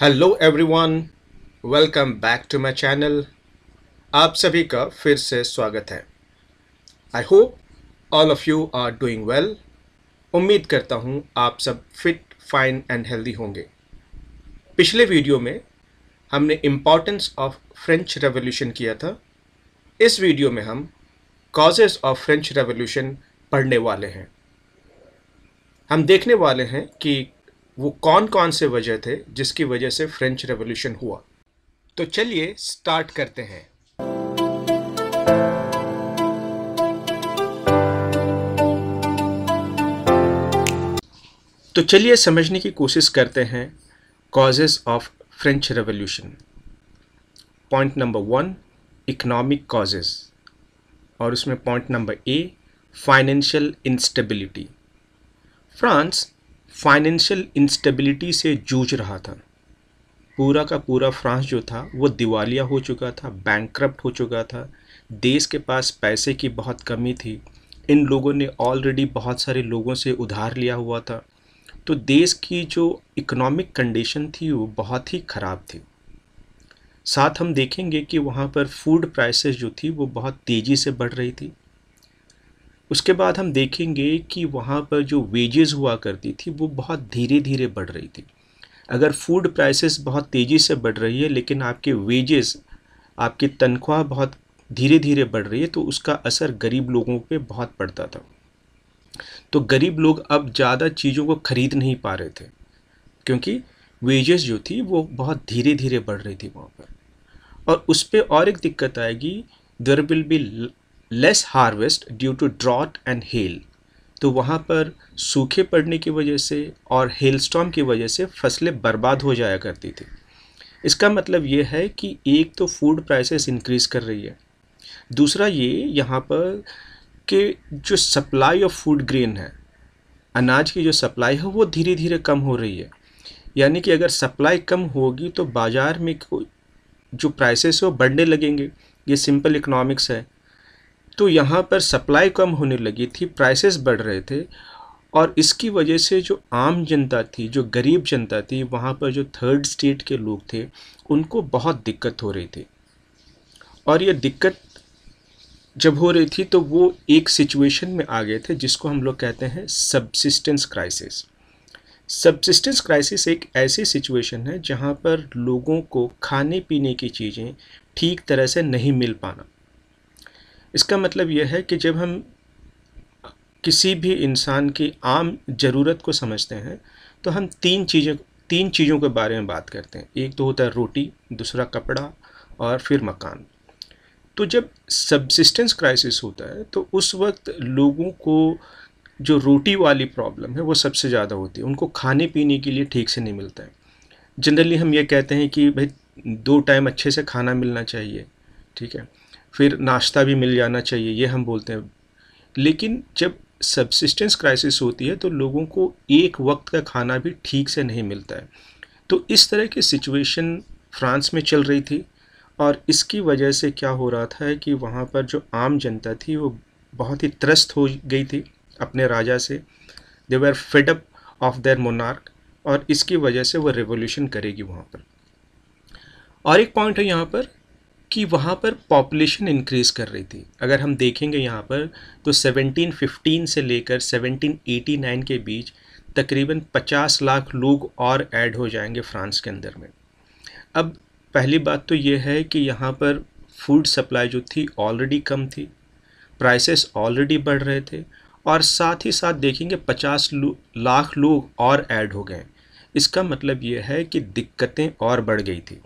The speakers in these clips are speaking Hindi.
Hello everyone, welcome back to my channel. आप सभी का फिर से स्वागत है। I hope all of you are doing well. उम्मीद करता हूँ आप सब फिट, फाइन एंड हेल्दी होंगे। पिछले वीडियो में हमने इम्पोर्टेंस ऑफ फ्रेंच रेवोल्यूशन किया था। इस वीडियो में हम कॉजेस ऑफ फ्रेंच रेवोल्यूशन पढ़ने वाले हैं। हम देखने वाले हैं कि वो कौन कौन से वजह थे जिसकी वजह से फ्रेंच रेवोल्यूशन हुआ। तो चलिए स्टार्ट करते हैं। तो चलिए समझने की कोशिश करते हैं causes of French revolution. Point number 1, economic causes, और उसमें point number A, financial instability. France financial instability से जूझ रहा था। पूरा का पूरा फ्रांस जो था वो दिवालिया हो चुका था, बैंकक्रप्ट हो चुका था। देश के पास पैसे की बहुत कमी थी। इन लोगों ने ऑलरेडी बहुत सारे लोगों से उधार लिया हुआ था। तो देश की जो इकोनॉमिक कंडीशन थी वो बहुत ही ख़राब थी। साथ हम देखेंगे कि वहाँ पर फूड प्राइसेस जो थी वो बहुत तेज़ी से बढ़ रही थी। उसके बाद हम देखेंगे कि वहाँ पर जो वेजेस हुआ करती थी वो बहुत धीरे धीरे बढ़ रही थी। अगर फूड प्राइसेस बहुत तेज़ी से बढ़ रही है लेकिन आपके वेजेस, आपकी तनख्वाह बहुत धीरे धीरे बढ़ रही है, तो उसका असर गरीब लोगों पे बहुत पड़ता था। तो गरीब लोग अब ज़्यादा चीज़ों को खरीद नहीं पा रहे थे क्योंकि वेजेस जो थी वो बहुत धीरे धीरे बढ़ रही थी वहाँ पर। और उस पर और एक दिक्कत आएगी, there will be less harvest due to drought and hail. तो वहाँ पर सूखे पड़ने की वजह से और हेलस्टॉर्म की वजह से फसलें बर्बाद हो जाया करती थी। इसका मतलब ये है कि एक तो फूड प्राइसेस इंक्रीज़ कर रही है, दूसरा ये यहाँ पर कि जो सप्लाई ऑफ फूड ग्रेन है, अनाज की जो सप्लाई है वो धीरे धीरे कम हो रही है। यानी कि अगर सप्लाई कम होगी तो बाज़ार में जो प्राइसेस है वो बढ़ने लगेंगे। ये सिंपल इकोनॉमिक्स है। तो यहाँ पर सप्लाई कम होने लगी थी, प्राइसेस बढ़ रहे थे, और इसकी वजह से जो आम जनता थी, जो गरीब जनता थी, वहाँ पर जो थर्ड स्टेट के लोग थे, उनको बहुत दिक्कत हो रही थी। और ये दिक्कत जब हो रही थी तो वो एक सिचुएशन में आ गए थे जिसको हम लोग कहते हैं सबसिस्टेंस क्राइसिस। सबसिस्टेंस क्राइसिस एक ऐसी सिचुएशन है जहाँ पर लोगों को खाने पीने की चीज़ें ठीक तरह से नहीं मिल पाना। इसका मतलब यह है कि जब हम किसी भी इंसान की आम ज़रूरत को समझते हैं तो हम तीन चीज़ों के बारे में बात करते हैं। एक तो होता है रोटी, दूसरा कपड़ा, और फिर मकान। तो जब सबसिस्टेंस क्राइसिस होता है तो उस वक्त लोगों को जो रोटी वाली प्रॉब्लम है वो सबसे ज़्यादा होती है। उनको खाने पीने के लिए ठीक से नहीं मिलता है। जनरली हम ये कहते हैं कि भाई 2 टाइम अच्छे से खाना मिलना चाहिए, ठीक है, फिर नाश्ता भी मिल जाना चाहिए, ये हम बोलते हैं। लेकिन जब सबसिस्टेंस क्राइसिस होती है तो लोगों को एक वक्त का खाना भी ठीक से नहीं मिलता है। तो इस तरह की सिचुएशन फ्रांस में चल रही थी, और इसकी वजह से क्या हो रहा था कि वहाँ पर जो आम जनता थी वो बहुत ही त्रस्त हो गई थी अपने राजा से। They were fed up of their monarch, और इसकी वजह से वो रेवोल्यूशन करेगी वहाँ पर। और एक पॉइंट है यहाँ पर कि वहाँ पर पॉपुलेशन इंक्रीज़ कर रही थी। अगर हम देखेंगे यहाँ पर तो 1715 से लेकर 1789 के बीच तकरीबन 50 लाख लोग और ऐड हो जाएंगे फ्रांस के अंदर में। अब पहली बात तो ये है कि यहाँ पर फूड सप्लाई जो थी ऑलरेडी कम थी, प्राइसेस ऑलरेडी बढ़ रहे थे, और साथ ही साथ देखेंगे 50 लाख लोग और ऐड हो गए। इसका मतलब ये है कि दिक्कतें और बढ़ गई थी।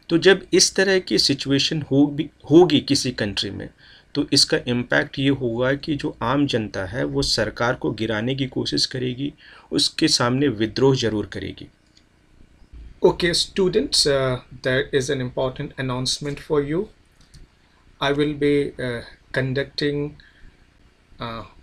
तो जब इस तरह की सिचुएशन होगी किसी कंट्री में तो इसका इम्पैक्ट ये होगा कि जो आम जनता है वो सरकार को गिराने की कोशिश करेगी, उसके सामने विद्रोह ज़रूर करेगी। Okay, students, there is an important announcement for you. I will be conducting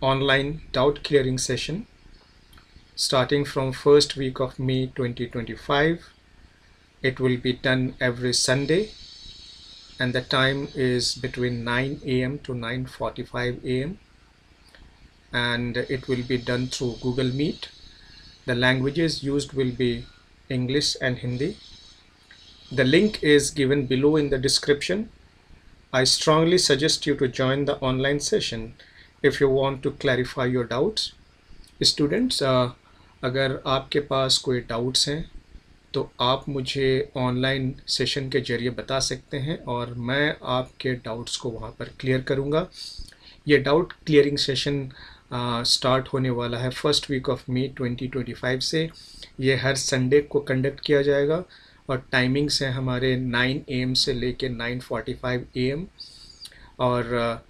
online doubt clearing session starting from first week of May 2025. It will be done every Sunday, and the time is between 9 a.m. to 9:45 a.m. and it will be done through Google Meet. The languages used will be English and Hindi. The link is given below in the description. I strongly suggest you to join the online session if you want to clarify your doubts. Students, अगर आपके पास कोई डाउट्स हैं तो आप मुझे ऑनलाइन सेशन के ज़रिए बता सकते हैं और मैं आपके डाउट्स को वहाँ पर क्लियर करूँगा। ये डाउट क्लियरिंग सेशन स्टार्ट होने वाला है फर्स्ट वीक ऑफ मई 2025 से। ये हर संडे को कंडक्ट किया जाएगा और टाइमिंग्स हैं हमारे 9 AM से लेके 9:45 AM और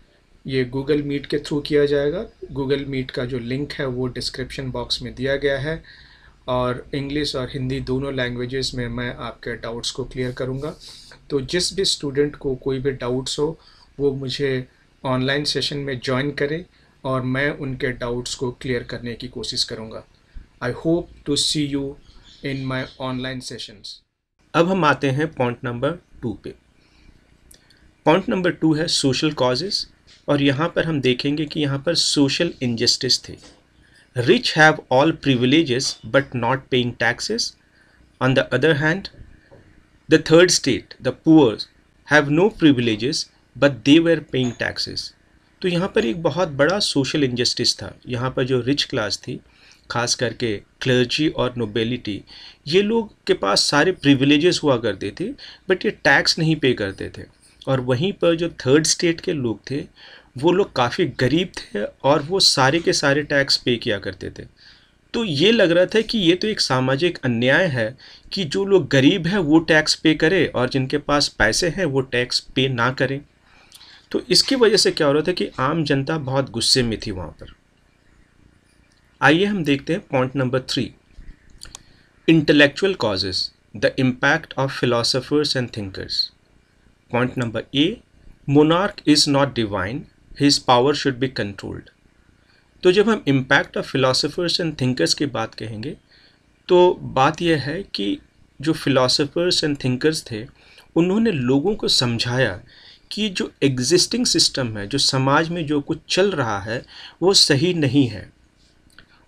ये गूगल मीट के थ्रू किया जाएगा। गूगल मीट का जो लिंक है वो डिस्क्रिप्शन बॉक्स में दिया गया है और इंग्लिश और हिंदी दोनों लैंग्वेजेस में मैं आपके डाउट्स को क्लियर करूँगा। तो जिस भी स्टूडेंट को कोई भी डाउट्स हो वो मुझे ऑनलाइन सेशन में ज्वाइन करें और मैं उनके डाउट्स को क्लियर करने की कोशिश करूँगा। I hope to see you in my online sessions. अब हम आते हैं पॉइंट नंबर 2 पे। पॉइंट नंबर 2 है सोशल कॉजेज़ और यहाँ पर हम देखेंगे कि यहाँ पर सोशल इनजस्टिस थे। Rich have all privileges but not paying taxes. On the other hand, the third state, the poor, have no privileges but they were paying taxes. तो यहाँ पर एक बहुत बड़ा सोशल इनजस्टिस था। यहाँ पर जो रिच क्लास थी, खास करके क्लर्जी और नोबेलिटी, ये लोग के पास सारे प्रिविलेजेस हुआ करते थे बट ये टैक्स नहीं पे करते थे। और वहीं पर जो थर्ड स्टेट के लोग थे वो लोग काफ़ी गरीब थे और वो सारे के सारे टैक्स पे किया करते थे। तो ये लग रहा था कि ये तो एक सामाजिक अन्याय है कि जो लोग गरीब हैं वो टैक्स पे करें और जिनके पास पैसे हैं वो टैक्स पे ना करें। तो इसकी वजह से क्या हो रहा था कि आम जनता बहुत गुस्से में थी वहाँ पर। आइए हम देखते हैं point number 3, intellectual causes, the impact of philosophers and thinkers. Point number A, monarch is not divine, his power should be controlled. तो जब हम impact of philosophers and thinkers की बात कहेंगे तो बात यह है कि जो फिलोसोफर्स एंड थिंकर्स थे उन्होंने लोगों को समझाया कि जो एग्जिस्टिंग सिस्टम है, जो समाज में जो कुछ चल रहा है वो सही नहीं है,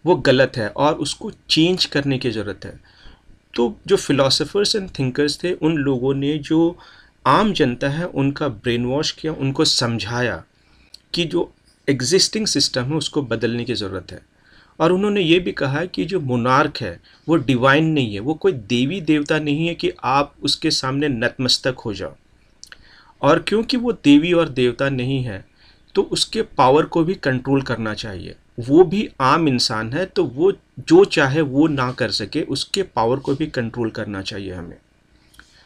वो गलत है और उसको चेंज करने की ज़रूरत है। तो जो फिलोसोफर्स एंड थिंकर्स थे उन लोगों ने जो आम जनता है उनका ब्रेन वॉश किया, उनको समझाया कि जो एग्जिस्टिंग सिस्टम है उसको बदलने की ज़रूरत है। और उन्होंने ये भी कहा कि जो मोनार्क है वो डिवाइन नहीं है, वो कोई देवी देवता नहीं है कि आप उसके सामने नतमस्तक हो जाओ। और क्योंकि वो देवी और देवता नहीं है तो उसके पावर को भी कंट्रोल करना चाहिए। वो भी आम इंसान है तो वो जो चाहे वो ना कर सके, उसके पावर को भी कंट्रोल करना चाहिए हमें।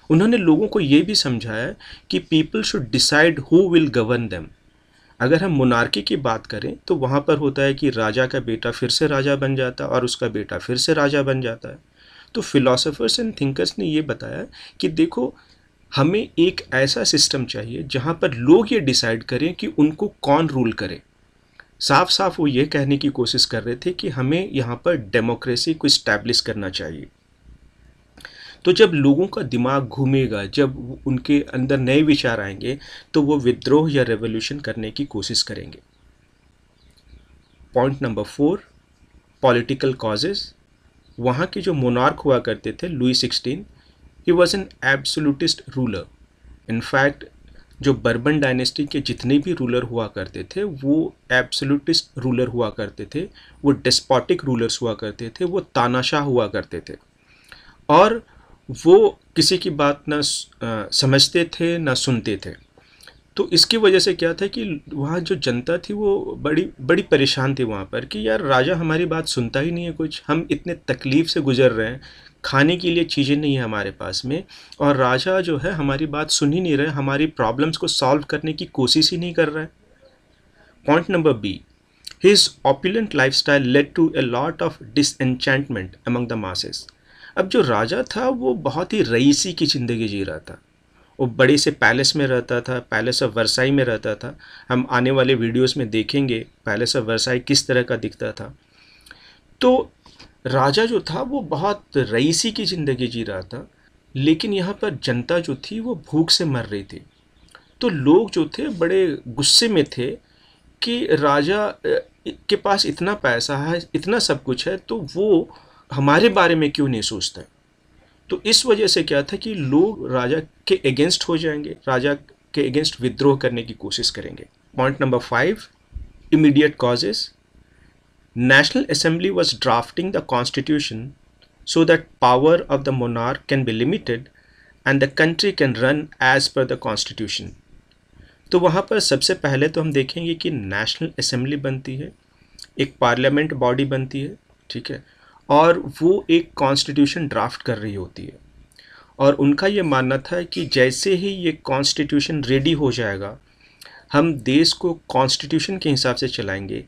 उन्होंने लोगों को ये भी समझाया कि people should decide who will govern them. अगर हम मोनार्की की बात करें तो वहाँ पर होता है कि राजा का बेटा फिर से राजा बन जाता है और उसका बेटा फिर से राजा बन जाता है। तो फिलोसोफर्स एंड थिंकर्स ने ये बताया कि देखो, हमें एक ऐसा सिस्टम चाहिए जहाँ पर लोग ये डिसाइड करें कि उनको कौन रूल करे। साफ साफ वो ये कहने की कोशिश कर रहे थे कि हमें यहाँ पर डेमोक्रेसी को इस्टेब्लिश करना चाहिए। तो जब लोगों का दिमाग घूमेगा, जब उनके अंदर नए विचार आएंगे तो वो विद्रोह या रेवोल्यूशन करने की कोशिश करेंगे। Point number 4, political causes. वहाँ के जो मोनार्क हुआ करते थे, Louis 16, he was an absolutist ruler. In fact जो बर्बन डायनेस्टी के जितने भी रूलर हुआ करते थे वो एब्सोल्यूटिस्ट रूलर हुआ करते थे, वो डेस्पोटिक रूलर्स हुआ करते थे, वो तानाशाह हुआ करते थे और वो किसी की बात ना समझते थे ना सुनते थे। तो इसकी वजह से क्या था कि वहाँ जो जनता थी वो बड़ी परेशान थी वहाँ पर कि यार राजा हमारी बात सुनता ही नहीं है कुछ, हम इतने तकलीफ़ से गुजर रहे हैं, खाने के लिए चीज़ें नहीं है हमारे पास में और राजा जो है हमारी बात सुन ही नहीं रहे, हमारी प्रॉब्लम्स को सॉल्व करने की कोशिश ही नहीं कर रहा है। Point number B, his opulent lifestyle led to a lot of disenchantment among the masses. अब जो राजा था वो बहुत ही रईसी की ज़िंदगी जी रहा था। वो बड़े से पैलेस में रहता था, पैलेस ऑफ वर्साई में रहता था। हम आने वाले वीडियोस में देखेंगे पैलेस ऑफ वर्साई किस तरह का दिखता था। तो राजा जो था वो बहुत रईसी की ज़िंदगी जी रहा था, लेकिन यहाँ पर जनता जो थी वो भूख से मर रही थी। तो लोग जो थे बड़े गुस्से में थे कि राजा के पास इतना पैसा है, इतना सब कुछ है, तो वो हमारे बारे में क्यों नहीं सोचता। तो इस वजह से क्या था कि लोग राजा के अगेंस्ट हो जाएंगे, राजा के अगेंस्ट विद्रोह करने की कोशिश करेंगे। Point number 5, immediate causes. National Assembly was drafting the constitution so that power of the monarch can be limited and the country can run as per the constitution। तो वहाँ पर सबसे पहले तो हम देखेंगे कि नेशनल असेंबली बनती है, एक पार्लियामेंट बॉडी बनती है, ठीक है, और वो एक कॉन्स्टिट्यूशन ड्राफ्ट कर रही होती है। और उनका ये मानना था कि जैसे ही ये कॉन्स्टिट्यूशन रेडी हो जाएगा, हम देश को कॉन्स्टिट्यूशन के हिसाब से चलाएंगे,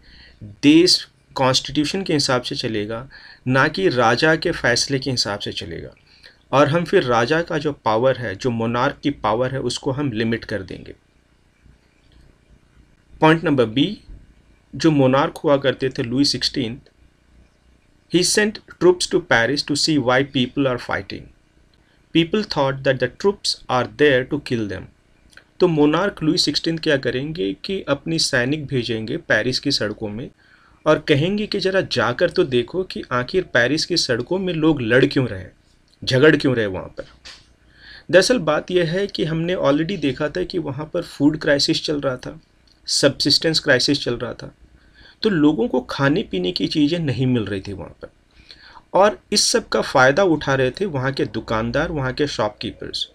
देश कॉन्स्टिट्यूशन के हिसाब से चलेगा, ना कि राजा के फैसले के हिसाब से चलेगा। और हम फिर राजा का जो पावर है, जो मोनार्क की पावर है, उसको हम लिमिट कर देंगे। पॉइंट नंबर बी, जो मोनार्क हुआ करते थे Louis 16, he sent troops to Paris to see why people are fighting. People thought that the troops are there to kill them. तो मोनार्क लुई 16 क्या करेंगे कि अपनी सैनिक भेजेंगे पेरिस की सड़कों में और कहेंगे कि ज़रा जाकर तो देखो कि आखिर पेरिस की सड़कों में लोग लड़ क्यों रहे, झगड़ क्यों रहे वहाँ पर। दरअसल बात यह है कि हमने ऑलरेडी देखा था कि वहाँ पर फूड क्राइसिस चल रहा था, सब्सिस्टेंस क्राइसिस चल रहा था, तो लोगों को खाने पीने की चीज़ें नहीं मिल रही थी वहाँ पर। और इस सब का फ़ायदा उठा रहे थे वहाँ के दुकानदार, वहाँ के शॉपकीपर्स।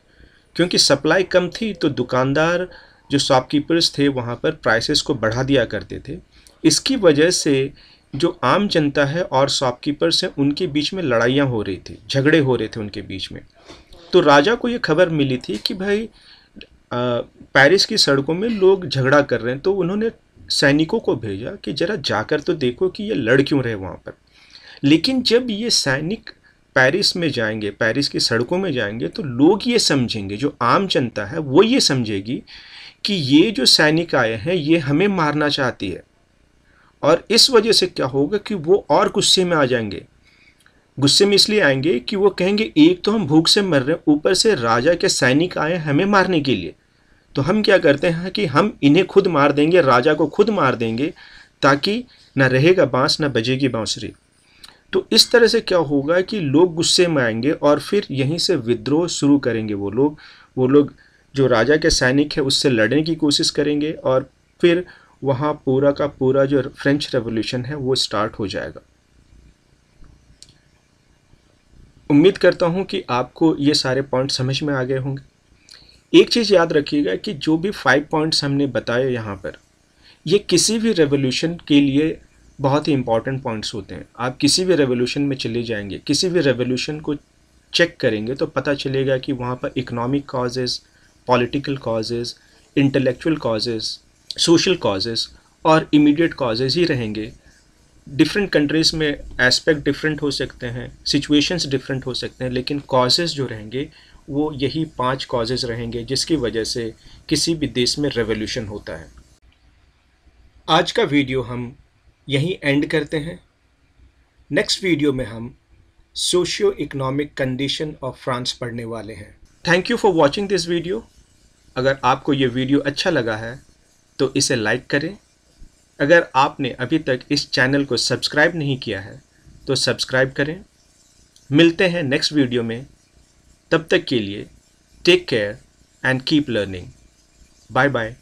क्योंकि सप्लाई कम थी तो दुकानदार जो शॉपकीपर्स थे वहाँ पर प्राइसेस को बढ़ा दिया करते थे। इसकी वजह से जो आम जनता है और शॉपकीपर्स हैं उनके बीच में लड़ाइयाँ हो रही थी, झगड़े हो रहे थे उनके बीच में। तो राजा को ये खबर मिली थी कि भाई पेरिस की सड़कों में लोग झगड़ा कर रहे हैं, तो उन्होंने सैनिकों को भेजा कि ज़रा जाकर तो देखो कि ये लड़ क्यों रहे वहाँ पर। लेकिन जब ये सैनिक पेरिस में जाएंगे, पेरिस की सड़कों में जाएंगे, तो लोग ये समझेंगे, जो आम जनता है वो ये समझेगी कि ये जो सैनिक आए हैं ये हमें मारना चाहती है। और इस वजह से क्या होगा कि वो और गुस्से में आ जाएंगे। गुस्से में इसलिए आएंगे कि वो कहेंगे एक तो हम भूख से मर रहे हैं, ऊपर से राजा के सैनिक आए हमें मारने के लिए, तो हम क्या करते हैं कि हम इन्हें खुद मार देंगे, राजा को खुद मार देंगे, ताकि ना रहेगा बांस ना बजेगी बांसुरी। तो इस तरह से क्या होगा कि लोग गुस्से में आएंगे और फिर यहीं से विद्रोह शुरू करेंगे। वो लोग जो राजा के सैनिक है उससे लड़ने की कोशिश करेंगे और फिर वहाँ पूरा का पूरा जो फ्रेंच रेवोल्यूशन है वो स्टार्ट हो जाएगा। उम्मीद करता हूँ कि आपको ये सारे पॉइंट समझ में आ गए होंगे। एक चीज़ याद रखिएगा कि जो भी 5 पॉइंट्स हमने बताए यहाँ पर, ये किसी भी रेवोल्यूशन के लिए बहुत ही इंपॉर्टेंट पॉइंट्स होते हैं। आप किसी भी रेवोल्यूशन में चले जाएंगे, किसी भी रेवोल्यूशन को चेक करेंगे तो पता चलेगा कि वहाँ पर economic causes, political causes, intellectual causes, social causes और इमीडिएट कॉजेज़ ही रहेंगे। डिफरेंट कंट्रीज़ में एस्पेक्ट डिफरेंट हो सकते हैं, सिचुएशंस डिफरेंट हो सकते हैं, लेकिन कॉजेज़ जो रहेंगे वो यही 5 कॉजेज़ रहेंगे जिसकी वजह से किसी भी देश में रेवोल्यूशन होता है। आज का वीडियो हम यहीं एंड करते हैं। नेक्स्ट वीडियो में हम socio economic condition of France पढ़ने वाले हैं। Thank you for watching this video. अगर आपको ये वीडियो अच्छा लगा है तो इसे लाइक करें। अगर आपने अभी तक इस चैनल को सब्सक्राइब नहीं किया है तो सब्सक्राइब करें। मिलते हैं नेक्स्ट वीडियो में, तब तक के लिए take care and keep learning. Bye bye.